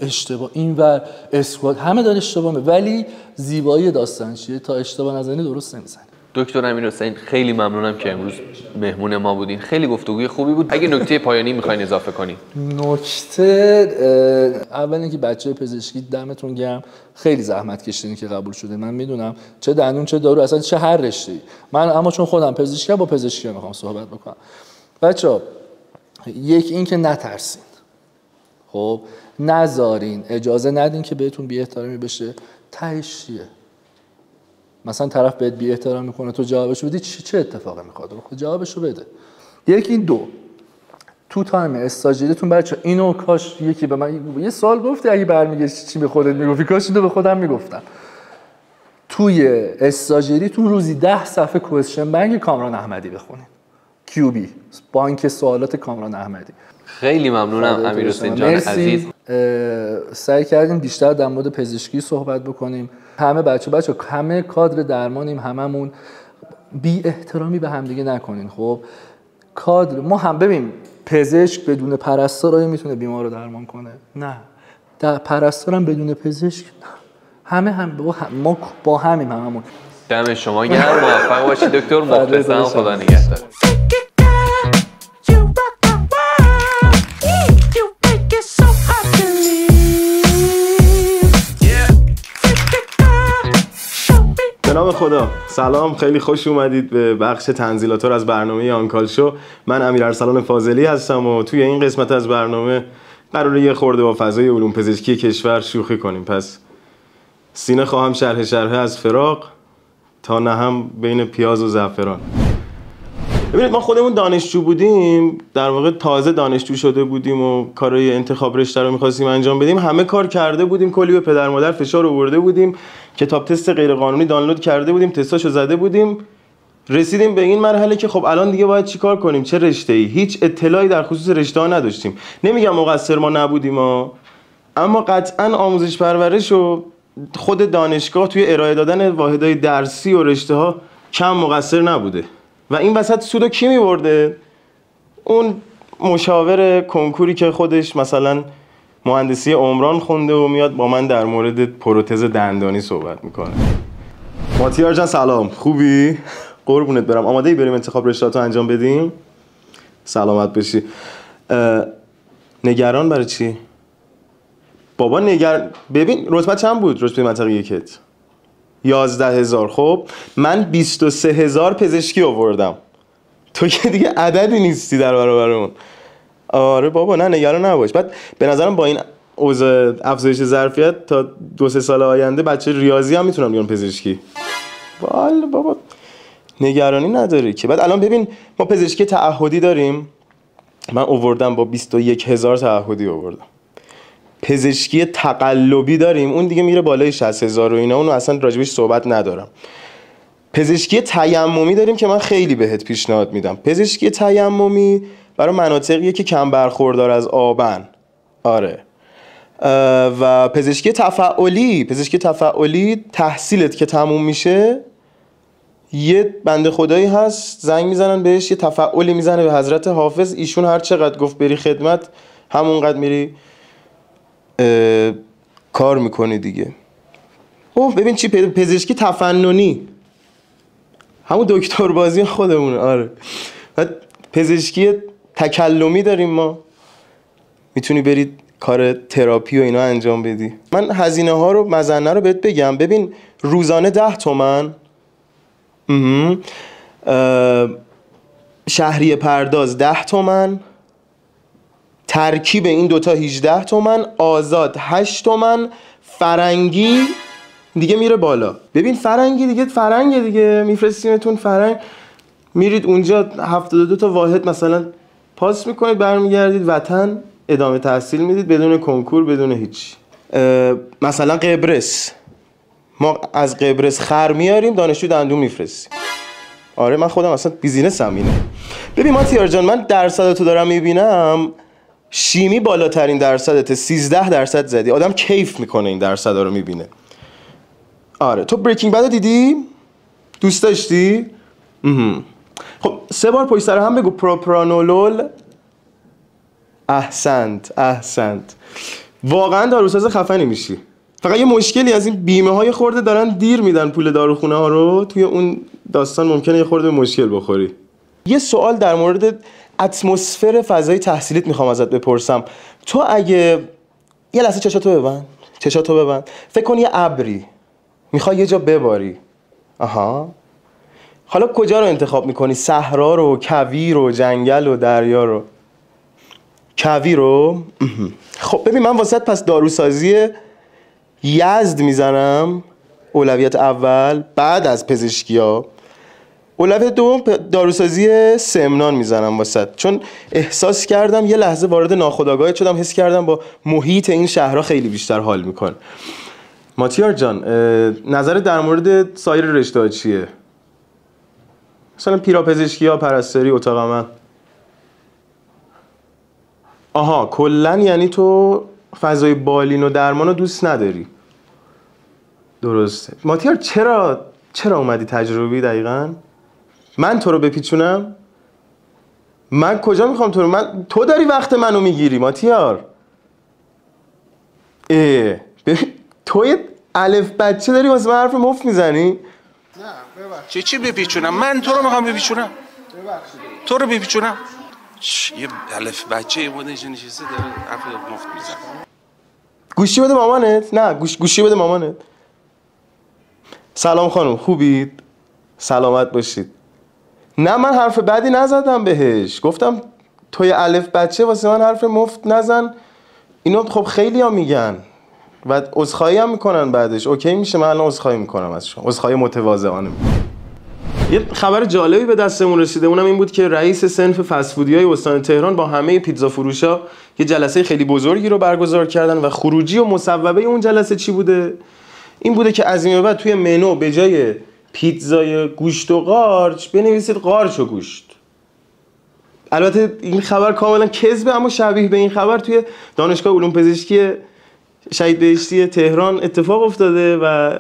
اشتباه، اینور اسکوات، همه داره اشتباه ولی زیبایی داستان چیه؟ تا اشتباه نزنی درست نمیزنی. دکتر امیرحسین خیلی ممنونم که امروز مهمون ما بودین، خیلی گفتگوی خوبی بود. اگه نکته پایانی میخواین اضافه کنین؟ نکته اول اینکه بچه پزشکی دمتون گرم، خیلی زحمت کشیدین که قبول شده. من میدونم چه دندون چه دارو اصلا چه هر رشته‌ای، من اما چون خودم پزشکم با پزشکی میخوام صحبت بکنم. بچه‌ها یک این که نترسین، خب نذارین اجازه ندین که بهتون بی احترامی بشه. تهش چیه؟ مثلا طرف بهت بی احترام میکنه تو جوابشو بدی، چه اتفاقی میخواد؟ خود جوابشو بده. یکی این. دو تو تایم استاژیریتون بچه اینو کاش یکی به من یه سوال گفتی اگه برمیگشتی چی به خودت میگفتی، کاش اینو به خودم میگفتم. توی استاژیریتون روزی 10 صفحه کوئسشن بنک کامران احمدی بخونین، کیوبی بانک سوالات کامران احمدی. خیلی ممنونم امیرحسین جان عزیز. سعی کردیم بیشتر در مورد پزشکی صحبت بکنیم. همه بچه همه کادر درمانیم، هممون بی احترامی به همدیگه نکنین. خب کادر ما هم ببین، پزشک بدون پرستار آیا میتونه بیمار رو درمان کنه؟ نه. پرستار هم بدون پزشک نه. ما با هممون. دم شما گرم، موفق باشید دکتر، مخلصم، خدا نگهدار. به نام خدا. سلام، خیلی خوش اومدید به بخش تنزیلاتور از برنامه آنکال شو. من امیرارسلان فاضلی هستم و توی این قسمت از برنامه قراره یه خورده با فضای علوم پزشکی کشور شوخی کنیم. پس سینه خواهم شرح از فراق تا نهم بین پیاز و زعفران. ببینید، ما خودمون دانشجو بودیم، در واقع تازه دانشجو شده بودیم و کارهای انتخاب رشته رو می‌خواستیم انجام بدیم. همه کار کرده بودیم، کلی به پدر مادر فشار آورده بودیم، کتاب تست غیرقانونی دانلود کرده بودیم، تستاشو زده بودیم. رسیدیم به این مرحله که خب الان دیگه باید چیکار کنیم، چه رشته‌ای؟ هیچ اطلاعی در خصوص رشته‌ها نداشتیم. نمیگم مقصر ما نبودیم اما قطعاً آموزش پرورش و خود دانشگاه توی ارائه دادن واحدهای درسی و رشته‌ها کم مقصر نبوده. و این وسط سودو کی می‌برده؟ اون مشاور کنکوری که خودش مثلا مهندسی عمران خونده و میاد با من در مورد پروتز دندانی صحبت میکنه. ماتیار جان سلام، خوبی؟ قربونت برم. آماده ای بریم انتخاب رشته‌هاتو انجام بدیم؟ سلامت بشی. نگران برای چی؟ بابا ببین رتبه چند بود رتبه منطقه یکت؟ 11,000. خب من 23,000 پزشکی آوردم. تو که دیگه عددی نیستی در برابر اون. آره بابا، نه نگران نباش. بعد به نظرم با این اوضاع افزایش ظرفیت تا 2-3 سال آینده بچه ریاضی هم میتونن بیان پزشکی. والا بابا نگرانی نداری که. بعد الان ببین ما پزشکی تعهدی داریم. من آوردم با 21,000 تعهدی آوردم. پزشکی تقلبی داریم، اون دیگه میره بالای 60,000 و اینا، اونو اصلا راجبش صحبت ندارم. پزشکی تیممی داریم که من خیلی بهت پیشنهاد میدم. پزشکی تیممی برای مناطقیه که کم برخوردار از آبن. آره. و پزشکی تفعالی تحصیلت که تموم میشه یه بنده خدایی هست زنگ میزنن بهش، یه تفعالی میزنه به حضرت حافظ، ایشون هر چقدر گفت بری خدمت همونقدر میری کار میکنی دیگه. اوه ببین چی پزشکی تفننی، همون دکتر بازی خودمونه. آره. بعد پزشکی تکلمی داریم ما، میتونی برید کار تراپی و اینا انجام بدی. من هزینه ها رو مزنه رو بهت بگم. ببین روزانه 10 تومن، شهریه پرداز 10 تومن، ترکیب این دوتا 18 تومن، آزاد 8 تومن، فرنگی دیگه میره بالا. ببین فرنگی دیگه میفرستیمتون فرنگ، میرید اونجا 72 تا واحد مثلا پاس میکنید، برمیگردید وطن، ادامه تحصیل میدید بدون کنکور بدون هیچ. مثلا قبرس، ما از قبرس خر میاریم دانشجو دندون میفرستیم. آره من خودم اصلا بیزینسم اینه. ببین ماتیار جان، من درصداتو دارم میبینم، شیمی بالاترین درصدته، 13% زدی. آدم کیف میکنه این درصدا رو میبینه. آره تو بریکینگ بد دیدی؟ دوست داشتی؟ خب 3 بار پشت سر هم بگو پروپرانولول. احسنت. واقعا داروساز خفنی میشی. فقط یه مشکلی از این بیمه های خورده دارن دیر میدن پول داروخونه ها رو، توی اون داستان ممکنه یه خورده مشکل بخوری. یه سوال در مورد اتمسفر فضای تحصیلیت میخوام ازت بپرسم. تو اگه یه لحظه چشاتو ببند، فکر کن یه ابری میخوای یه جا بباری. حالا کجا رو انتخاب میکنی؟ صحرا رو، کویر رو، جنگل و دریا رو؟ کویر رو؟ خب ببین من واسط پس داروسازی یزد میزنم اولویت اول، بعد از پزشکی‌ها. اولویت دوم داروسازی سمنان میزنم واسط، چون احساس کردم یه لحظه وارد ناخودآگاهت شدم، حس کردم با محیط این شهرها خیلی بیشتر حال میکنه. ماتیار جان، نظرت در مورد سایر رشته‌ها چیه؟ مثلا پیراپزشکی‌ها، پرستاری، اتاق عمل. کلن یعنی تو فضای بالین و درمان رو دوست نداری. درسته. ماتیار چرا اومدی تجربی دقیقاً؟ من تو رو بپیچونم؟ من کجا میخوام تو داری وقت منو میگیری ماتیار. توی الف بچه داری واسه من حرف مفت میزنی؟ نه ببخشید. چی بپیچونم؟ من تو رو میخوام بپیچونم. ببخشید. تو رو بپیچونم؟ یه الف بچه یه مدت نشسته داره حرف مفت میزنه. گوشی بده مامانت. نه گوشی بده مامانت. سلام خانم، خوبید؟ سلامت باشید. نه من حرف بدی نزدم بهش، گفتم توی الف بچه واسه من حرف مفت نزن. اینو خب خیلی ها میگن و عذرخواهی هم میکنن بعدش. اوکی میشه، من الان عذرخواهی میکنم از شما، عذرخواهی متواضعانه. یه خبر جالبی به دستمون رسیده، اونم این بود که رئیس صنف فست‌فودیای استان تهران با همه پیتزا فروشا یه جلسه خیلی بزرگی رو برگزار کردن و خروجی و مصوبه اون جلسه چی بوده؟ این بوده که از این به بعد توی منو به جای پیتزای گوشت و قارچ بنویسید قارچ و گوشت. البته این خبر کاملا کذبه، اما شبیه به این خبر توی دانشگاه علوم پزشکی شهید بهشتی تهران اتفاق افتاده و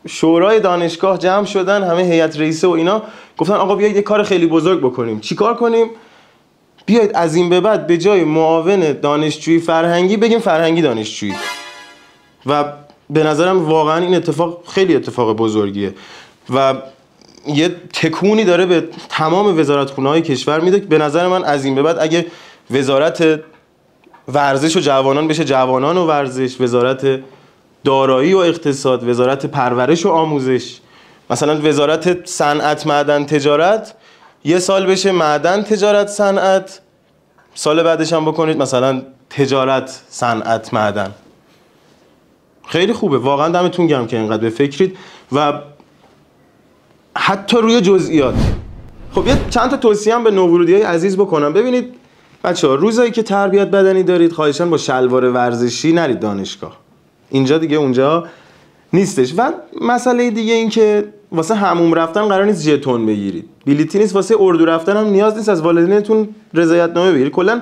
شورای دانشگاه جمع شدن، همه هیئت رئیسه و اینا، گفتن آقا بیایید یه کار خیلی بزرگ بکنیم. چی کار کنیم؟ بیایید از این به بعد به جای معاون دانشجویی فرهنگی بگیم فرهنگی دانشجویی. و به نظرم واقعا این اتفاق خیلی اتفاق بزرگیه و یه تکونی داره به تمام وزارتخونه‌های کشور میده. به نظر من از این به بعد اگه وزارت ورزش و جوانان بشه جوانان و ورزش، وزارت دارایی و اقتصاد، وزارت پرورش و آموزش، مثلا وزارت صنعت معدن تجارت یه سال بشه معدن تجارت صنعت، سال بعدش هم بکنید مثلا تجارت صنعت معدن. خیلی خوبه، واقعا دمتون گرم که اینقدر به فکرید و حتی روی جزئیات. خب یه چند تا توصیه هم به نوورودیای عزیز بکنم. ببینید بچه‌ها، روزایی که تربیت بدنی دارید خواهشاً با شلوار ورزشی نرید دانشگاه، اینجا دیگه اونجا نیستش. و مسئله دیگه این که واسه حموم رفتن قرار نیست ژتون بگیرید، بلیتی نیست. واسه اردو رفتن هم نیاز نیست از والدینتون رضایتنامه بگیرید. کلا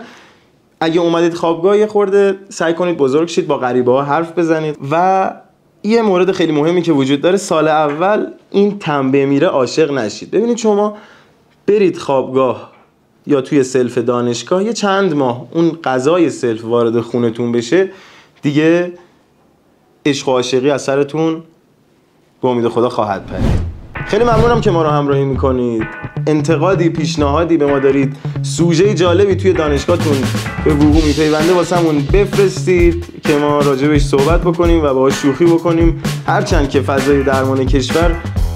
اگه اومدید خوابگاه یه خورده سعی کنید بزرگ شید، با غریبه‌ها حرف بزنید. و یه مورد خیلی مهمی که وجود داره، سال اول این تنبه میره عاشق نشید. ببینید شما برید خوابگاه یا توی سلف دانشگاه یه چند ماه اون غذای سلف وارد خونتون بشه، دیگه عشق و عاشقی از سرتون به امید خدا خواهد پرید. خیلی ممنونم که ما رو همراهی میکنید. انتقادی، پیشنهادی به ما دارید، سوژه جالبی توی دانشگاهتون به وقوع میپیونده واسمون بفرستید که ما راجبش صحبت بکنیم و باهاش شوخی بکنیم. هرچند که فضای درمان کشور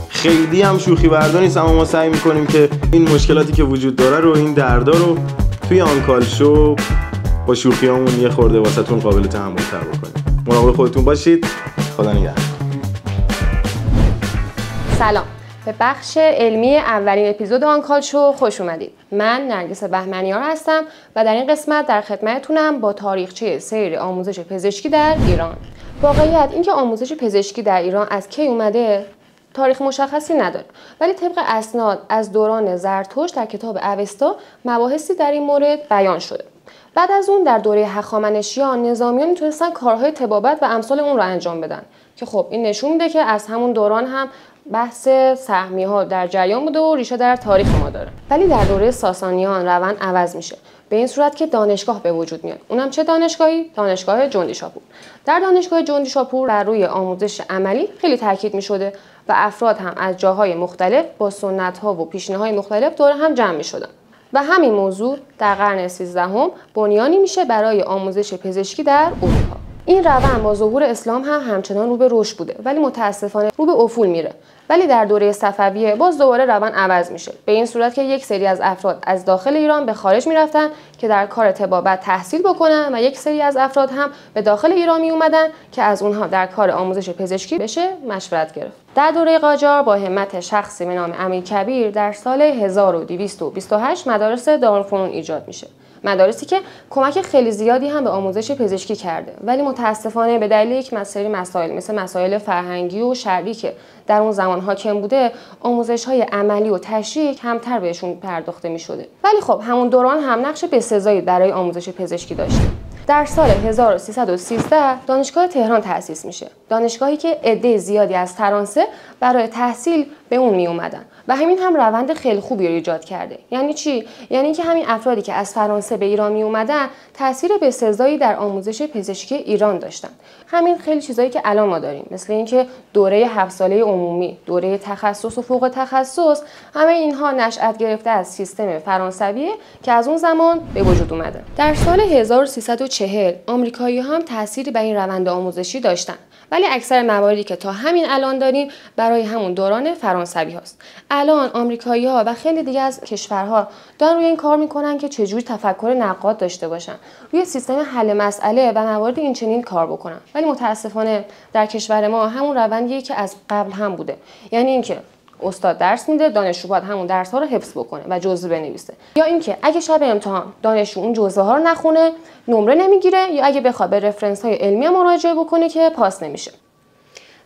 خیلی هم شوخی بردار نیست، اما ما سعی میکنیم که این مشکلاتی که وجود داره رو، این دردا رو توی آنکال شو با شوخیامون یه خورده واسهتون قابل تحمل‌تر بکنیم. مراقب خودتون باشید. خدا نگهدار. سلام، به بخش علمی اولین اپیزود آنکال شو خوش اومدید. من نرگس بهمنیار هستم و در این قسمت در خدمتتونم با تاریخچه سیر آموزش پزشکی در ایران. واقعیت اینکه آموزش پزشکی در ایران از کی اومده تاریخ مشخصی نداره، ولی طبق اسناد از دوران زرتشت در کتاب اوستا مباحثی در این مورد بیان شده. بعد از اون در دوره هخامنشیان نظامیان میتونستن کارهای طبابت و امثال اون رو انجام بدن که خب این نشون میده که از همون دوران هم بحث سهمیه‌ها در جریان بوده و ریشه در تاریخ ما داره. ولی در دوره ساسانیان روند عوض میشه، به این صورت که دانشگاه به وجود میاد. اونم چه دانشگاهی؟ دانشگاه جندیشاپور. در دانشگاه جندیشاپور بر روی آموزش عملی خیلی تاکید میشده و افراد هم از جاهای مختلف با سنت‌ها و پیشینه‌های مختلف دور هم جمع میشدن. و همین موضوع در قرن 13 بنیانی میشه برای آموزش پزشکی در اروپا. این روند با ظهور اسلام هم همچنان رو به رشد بوده، ولی متاسفانه رو به افول میره. ولی در دوره صفویه باز دوباره روند عوض میشه، به این صورت که یک سری از افراد از داخل ایران به خارج میرفتن که در کار طبابت تحصیل بکنن و یک سری از افراد هم به داخل ایران می اومدن که از اونها در کار آموزش پزشکی بشه مشورت گرفت. در دوره قاجار با همت شخصی به نام امیرکبیر در سال 1228 مدارس دارالفنون ایجاد میشه. مدارسی که کمک خیلی زیادی هم به آموزش پزشکی کرده، ولی متاسفانه به دلیل یک سری مسائل مثل مسائل فرهنگی و شرعی که در اون زمان حاکم بوده، آموزش‌های عملی و تشریح کمتر بهشون پرداخته می‌شده. ولی خب همون دوران هم نقش بسزایی برای آموزش پزشکی داشته. در سال 1313 دانشگاه تهران تأسیس میشه. دانشگاهی که عده زیادی از فرانسه برای تحصیل به اون می اومدن و همین هم روند خیلی خوبی رو ایجاد کرده. یعنی چی؟ یعنی که همین افرادی که از فرانسه به ایران می اومدن تاثیر بسزایی در آموزش پزشکی ایران داشتن. همین خیلی چیزایی که الان ما داریم، مثل اینکه دوره 7 ساله عمومی، دوره تخصص و فوق تخصص، همه اینها نشأت گرفته از سیستم فرانسویه که از اون زمان به وجود اومده. در سال 1340 آمریکایی‌ها هم تأثیری بر این روند آموزشی داشتن. ولی اکثر مواردی که تا همین الان داریم برای همون دوران فرانسوی هاست. الان آمریکایی‌ها و خیلی دیگه از کشورها دارن روی این کار میکنن که چجوری تفکر نقاد داشته باشن، روی سیستم حل مسئله و موارد این چنین کار بکنن. ولی متاسفانه در کشور ما همون روندیه که از قبل هم بوده، یعنی اینکه استاد درس میده، دانشجو باید همون درس‌ها رو حفظ بکنه و جزوه بنویسه، یا اینکه اگه شب امتحان دانشجو اون جزوه ها رو نخونه نمره نمیگیره، یا اگه بخواد به رفرنس‌های علمی مراجعه بکنه که پاس نمیشه.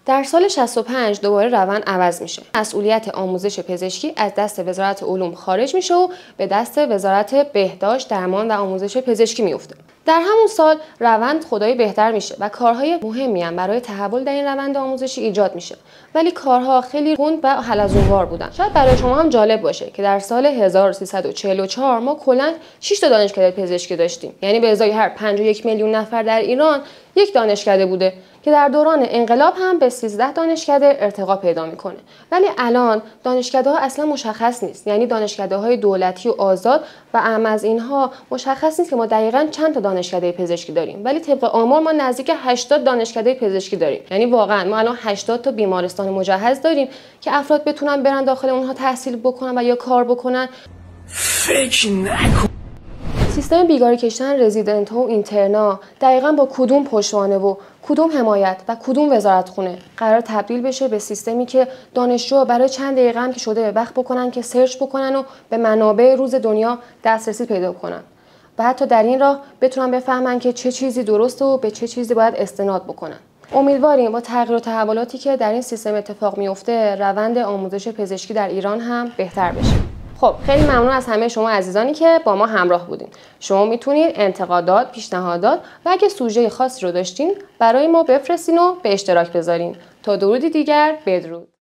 در سال 65 دوباره روند عوض میشه. مسئولیت آموزش پزشکی از دست وزارت علوم خارج میشه و به دست وزارت بهداشت، درمان و آموزش پزشکی میفته. در همون سال روند خدای بهتر میشه و کارهای مهمی هم برای تحول در این روند آموزشی ایجاد میشه. ولی کارها خیلی کند و حلزونوار بودن. شاید برای شما هم جالب باشه که در سال 1344 ما کلاً 6 تا دانشکده پزشکی داشتیم. یعنی به ازای هر 51 میلیون نفر در ایران یک دانشکده بوده که در دوران انقلاب هم به 13 دانشکده ارتقا پیدا میکنه. ولی الان دانشکده ها اصلا مشخص نیست. یعنی دانشکده های دولتی و آزاد و اهم از اینها مشخص نیست که ما دقیقاً چند تا دانشکده پزشکی داریم. ولی طبق آمار ما نزدیک 80 دانشکده پزشکی داریم. یعنی واقعا ما الان 80 تا بیمارستان مجهز داریم که افراد بتونن برن داخل اونها تحصیل بکنن و یا کار بکنن. فکر نکن. سیستم بیگاری کشتن رزیدنت ها و اینترنا دقیقاً با کدوم پشتوانه و کدوم حمایت و کدوم وزارتخونه قرار تبدیل بشه به سیستمی که دانشجو برای چند دقیقه هم که شده وقت بکنن که سرچ بکنن و به منابع روز دنیا دسترسی پیدا کنن و حتی در این راه بتونن بفهمن که چه چیزی درسته و به چه چیزی باید استناد بکنن. امیدواریم با تغییر و تحولاتی که در این سیستم اتفاق میفته روند آموزش پزشکی در ایران هم بهتر بشه. خب خیلی ممنون از همه شما عزیزانی که با ما همراه بودین. شما میتونید انتقادات، پیشنهادات و اگه سوژه خاصی رو داشتین برای ما بفرستین و به اشتراک بذارین. تا درودی دیگر، بدرود.